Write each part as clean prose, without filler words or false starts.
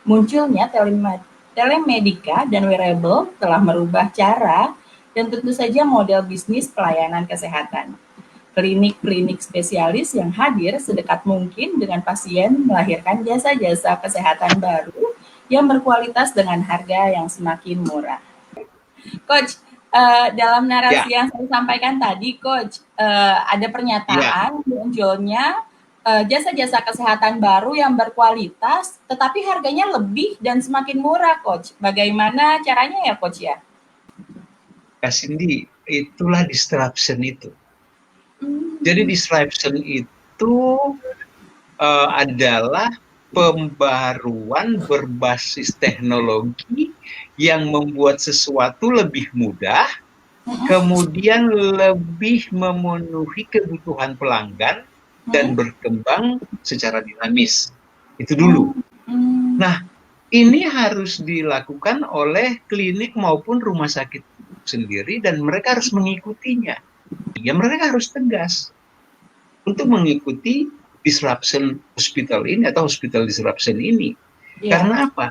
Munculnya telemedika dan wearable telah merubah cara dan tentu saja model bisnis pelayanan kesehatan. Klinik-klinik spesialis yang hadir sedekat mungkin dengan pasien melahirkan jasa-jasa kesehatan baru yang berkualitas dengan harga yang semakin murah. Coach, dalam narasi Ya, yang saya sampaikan tadi, Coach, ada ya, pernyataan munculnya jasa-jasa kesehatan baru yang berkualitas, tetapi harganya lebih dan semakin murah, Coach. Bagaimana caranya ya, Coach ya? Kak Cindy, itulah disruption itu. Jadi disruption itu adalah pembaruan berbasis teknologi yang membuat sesuatu lebih mudah, kemudian lebih memenuhi kebutuhan pelanggan dan berkembang secara dinamis. Itu dulu. Nah, ini harus dilakukan oleh klinik maupun rumah sakit sendiri dan mereka harus mengikutinya. Ya, mereka harus tegas untuk mengikuti disruption hospital ini atau hospital disruption ini. Iya. Karena apa?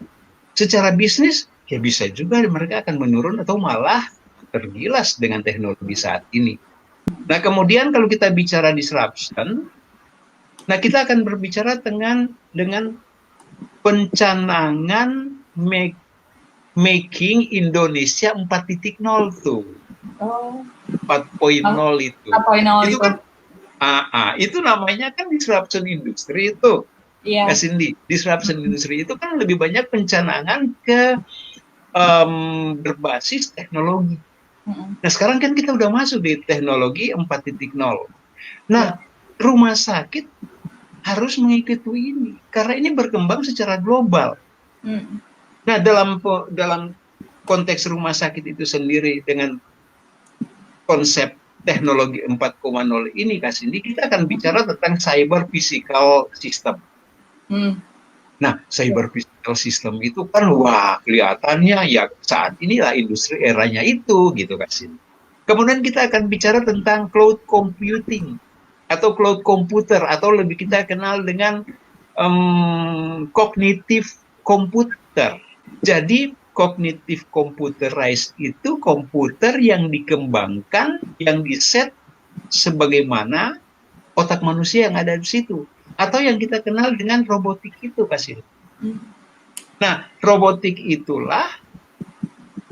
Secara bisnis, ya bisa juga mereka akan menurun atau malah tergilas dengan teknologi saat ini. Nah, kemudian kalau kita bicara disruption, nah kita akan berbicara dengan pencanangan making Indonesia 4.0 tuh. Oh, 4.0 itu. 4.0 Itu itu. kan itu namanya kan disruption industri itu. Iya. Ya Cindy, disruption industri itu kan lebih banyak pencanangan ke berbasis teknologi. Nah, sekarang kan kita udah masuk di teknologi 4.0. Nah, rumah sakit harus mengikuti ini karena ini berkembang secara global. Nah, dalam konteks rumah sakit itu sendiri dengan konsep teknologi 4.0 ini, Kak Cindy, kita akan bicara tentang cyber physical system. Nah, cyber physical system itu kan wah kelihatannya ya saat inilah industri eranya itu gitu Kak Cindy. Kemudian kita akan bicara tentang cloud computing atau cloud computer atau lebih kita kenal dengan cognitive komputer. Jadi cognitive computerized itu komputer yang dikembangkan, yang diset sebagaimana otak manusia yang ada di situ. Atau yang kita kenal dengan robotik itu, Kasih. Nah, robotik itulah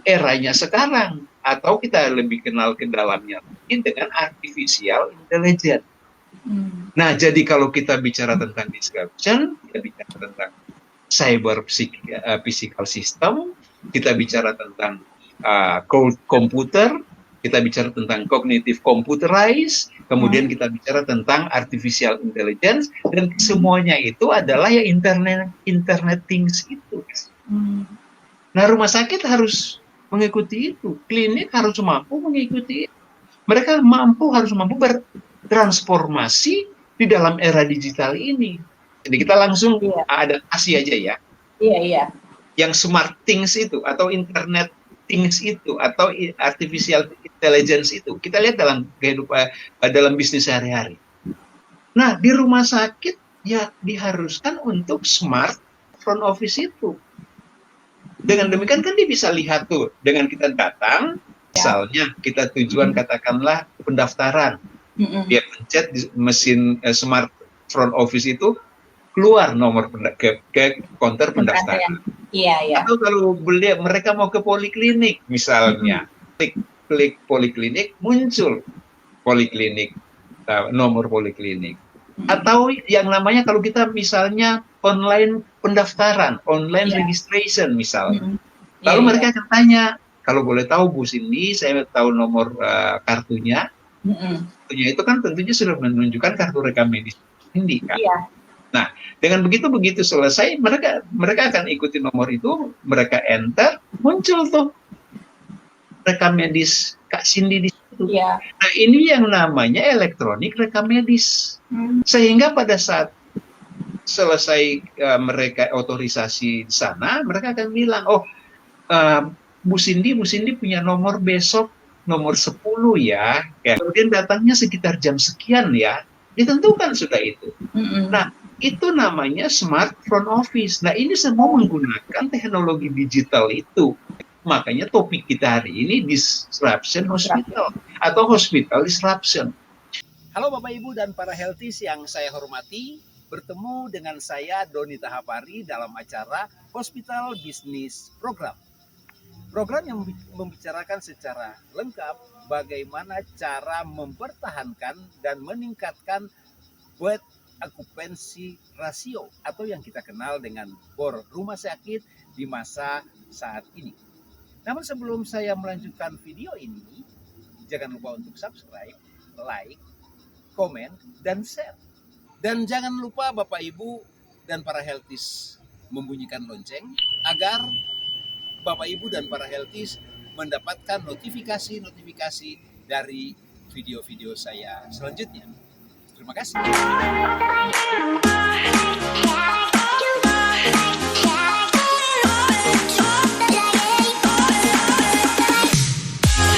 eranya sekarang. Atau kita lebih kenal ke dalamnya dengan artificial intelligence. Nah, jadi kalau kita bicara tentang disruption, kita bicara tentang cyber physical system, kita bicara tentang komputer, kita bicara tentang cognitive computerized, kemudian kita bicara tentang artificial intelligence, dan semuanya itu adalah ya internet things itu. Nah, rumah sakit harus mengikuti itu, klinik harus mampu mengikuti itu. Mereka harus mampu bertransformasi di dalam era digital ini. Jadi kita langsung adaptasi aja ya. Iya. Yang smart things itu atau internet things itu atau artificial intelligence itu kita lihat dalam kehidupan dalam bisnis sehari-hari. Nah, di rumah sakit ya diharuskan untuk smart front office itu. Dengan demikian kan dia bisa lihat tuh dengan kita datang, misalnya kita tujuan katakanlah pendaftaran. Dia pencet di mesin smart front office itu keluar nomor ke counter pendaftaran. Iya. Atau kalau mereka mau ke poliklinik misalnya, klik poliklinik, muncul poliklinik, nomor poliklinik. Atau yang namanya kalau kita misalnya online pendaftaran, online registration misalnya. Lalu mereka akan tanya, kalau boleh tahu Bu Cindy, saya tahu nomor kartunya. Kartunya itu kan tentunya sudah menunjukkan kartu rekam medis Cindy kan. Iya. Nah, dengan begitu selesai, mereka akan ikuti nomor itu, mereka enter, muncul tuh rekam medis Kak Cindy di situ. Iya. Nah, ini yang namanya elektronik rekam medis. Sehingga pada saat selesai mereka otorisasi di sana, mereka akan bilang, oh, Bu Cindy punya nomor besok, nomor 10 ya. Kemudian datangnya sekitar jam sekian ya. Ditentukan sudah itu. Nah, Itu namanya smart front office. Nah, ini semua menggunakan teknologi digital itu. Makanya topik kita hari ini disruption hospital atau hospital disruption. Halo Bapak Ibu dan para healthies yang saya hormati, bertemu dengan saya Doni Tahapari dalam acara Hospital Business Program. Program yang membicarakan secara lengkap bagaimana cara mempertahankan dan meningkatkan bed occupancy ratio atau yang kita kenal dengan BOR rumah sakit di masa saat ini. Namun sebelum saya melanjutkan video ini, jangan lupa untuk subscribe, like, komen, dan share. Dan jangan lupa Bapak Ibu dan para healthies membunyikan lonceng agar Bapak Ibu dan para healthies mendapatkan notifikasi-notifikasi dari video-video saya selanjutnya. Terima kasih.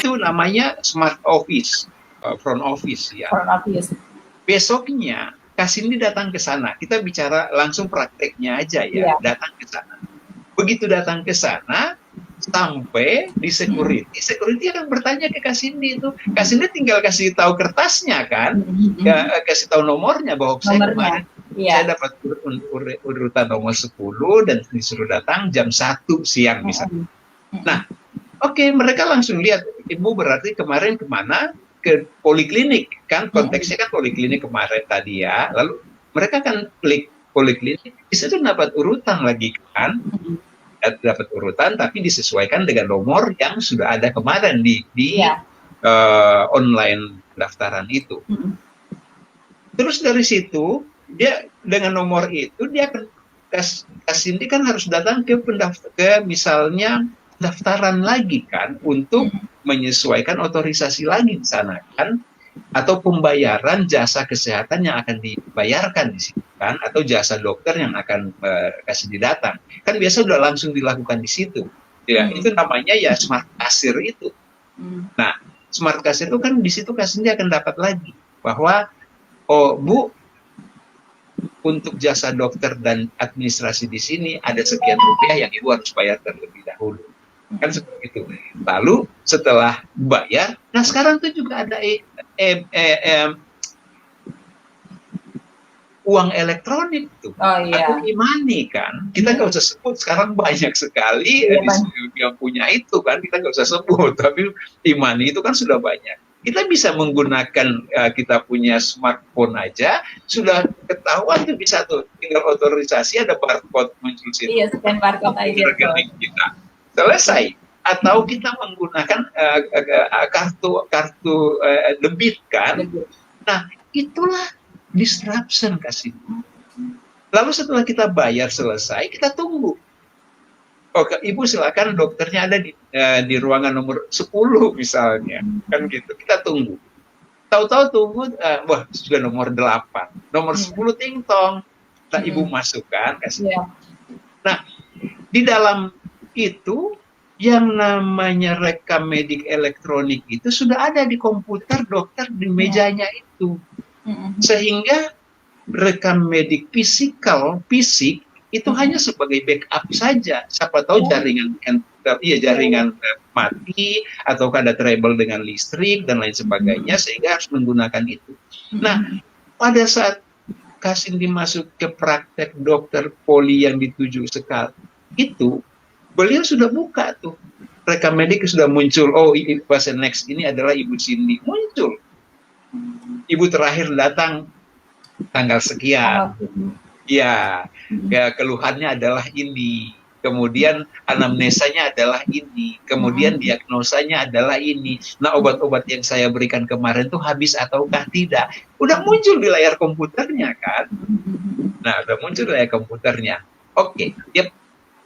Itu namanya smart office, front office ya. Front office. Besoknya Kasindi datang ke sana. Kita bicara langsung prakteknya aja ya. Datang ke sana. Begitu datang ke sana, sampai di security akan bertanya ke Kasindi itu. Kasindi tinggal kasih tahu kertasnya kan, kasih tahu nomornya bahwa saya kemarin saya dapat urutan nomor 10 dan disuruh datang jam 1 siang misalnya. Nah, oke, mereka langsung lihat, Ibu berarti kemarin kemana? Ke poliklinik kan, konteksnya kan poliklinik kemarin tadi ya. Lalu mereka kan klik poliklinik, di situ dapat urutan lagi kan. Dapat urutan tapi disesuaikan dengan nomor yang sudah ada kemarin di online pendaftaran itu. Terus dari situ dia dengan nomor itu dia akan Kasindi kan harus datang ke misalnya pendaftaran lagi kan untuk menyesuaikan otorisasi lagi di sana kan, atau pembayaran jasa kesehatan yang akan dibayarkan di situ kan, atau jasa dokter yang akan kasih datang kan biasa udah langsung dilakukan di situ ya. Itu namanya ya smart kasir itu. Nah, smart kasir itu kan di situ Kasindi akan dapat lagi bahwa oh Bu, untuk jasa dokter dan administrasi di sini ada sekian rupiah yang Ibu harus bayar terlebih dahulu kan, seperti itu. Lalu setelah bayar, nah sekarang tuh juga ada uang elektronik tuh, atau e-money kan. Kita nggak usah sebut, sekarang banyak sekali yang punya itu kan, kita nggak usah sebut. Tapi e-money itu kan sudah banyak. Kita bisa menggunakan kita punya smartphone aja, sudah ketahuan tuh, bisa tuh tinggal otorisasi, ada barcode muncul situ. Iya, scan barcode aja. Rekening kita selesai. Atau kita menggunakan kartu debit kan. Nah, itulah disruption kasih. Lalu setelah kita bayar selesai, kita tunggu. Oke, Ibu silakan, dokternya ada di ruangan nomor 10 misalnya. Kan gitu. Kita tunggu. Tahu-tahu tunggu, wah sudah nomor 8. Nomor 10 ting-tong. Nah, Ibu masukkan kasih. Nah, di dalam itu yang namanya rekam medik elektronik itu sudah ada di komputer dokter di mejanya itu. Sehingga rekam medik fisik itu hanya sebagai backup saja. Siapa tahu jaringan mati atau ada trouble dengan listrik dan lain sebagainya, sehingga harus menggunakan itu. Nah, pada saat Kasindi masuk ke praktek dokter poli yang dituju sekali itu, beliau sudah buka tuh rekam medik, sudah muncul. Oh, pasien next ini adalah Ibu Cindy, muncul. Ibu terakhir datang tanggal sekian. Ya, keluhannya adalah ini. Kemudian anamnesanya adalah ini. Kemudian diagnosanya adalah ini. Nah, obat-obat yang saya berikan kemarin tuh habis ataukah tidak? Udah muncul di layar komputernya kan? Nah, udah muncul di layar komputernya. Oke, dia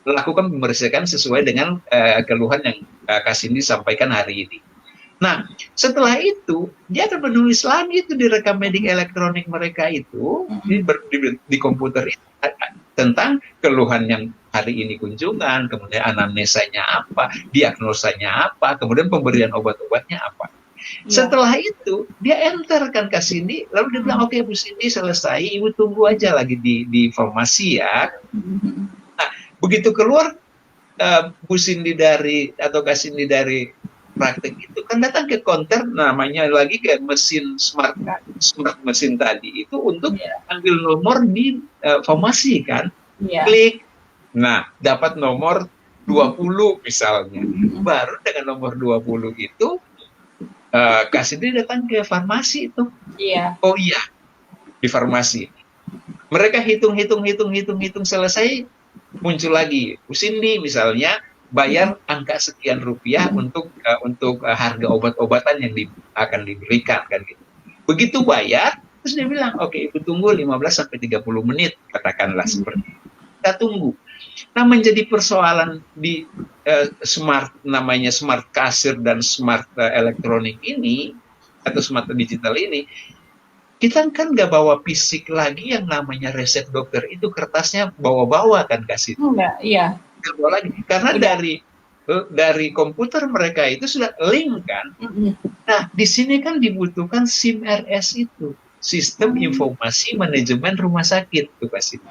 lakukan pembersihan sesuai dengan keluhan yang Kasindi sampaikan hari ini. Nah, setelah itu dia akan menulis lagi itu di rekam medik elektronik mereka itu di komputer itu, tentang keluhan yang hari ini kunjungan, kemudian anamnesanya apa, diagnosanya apa, kemudian pemberian obat-obatnya apa. Setelah itu dia enter kan ke Cindy, lalu dia bilang, oke Bu Cindy selesai, Ibu tunggu aja lagi di farmasi ya. Nah, begitu keluar Bu Cindy atau Kak Cindy dari praktek itu kan datang ke counter, namanya lagi kayak mesin smart mesin tadi itu untuk ambil nomor di farmasi kan. Klik, nah dapat nomor 20 misalnya. Baru dengan nomor 20 itu Kak Cindy datang ke farmasi itu. Oh iya, di farmasi. Mereka hitung selesai, muncul lagi Bu Cindy misalnya bayar angka sekian rupiah untuk harga obat-obatan yang akan diberikan kan gitu. Begitu bayar, terus dia bilang, oke, Ibu tunggu 15 sampai 30 menit katakanlah seperti itu. Kita tunggu. Nah, menjadi persoalan di namanya smart kasir dan smart elektronik ini atau smart digital ini, kita kan nggak bawa fisik lagi yang namanya resep dokter itu, kertasnya bawa-bawa kan kasih. Iya. Lagi karena dari komputer mereka itu sudah link kan. Nah, di sini kan dibutuhkan SIM-RS itu, sistem informasi manajemen rumah sakit tuh kasih.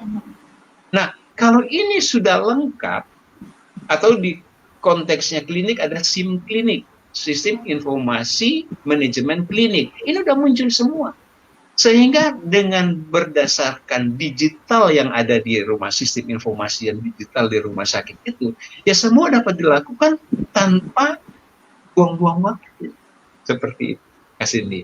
Nah, kalau ini sudah lengkap atau di konteksnya klinik ada SIM klinik, sistem informasi manajemen klinik. Ini udah muncul semua. Sehingga dengan berdasarkan digital yang ada di rumah, sistem informasi yang digital di rumah sakit itu, ya semua dapat dilakukan tanpa buang-buang waktu. Seperti itu, Kak Cindy.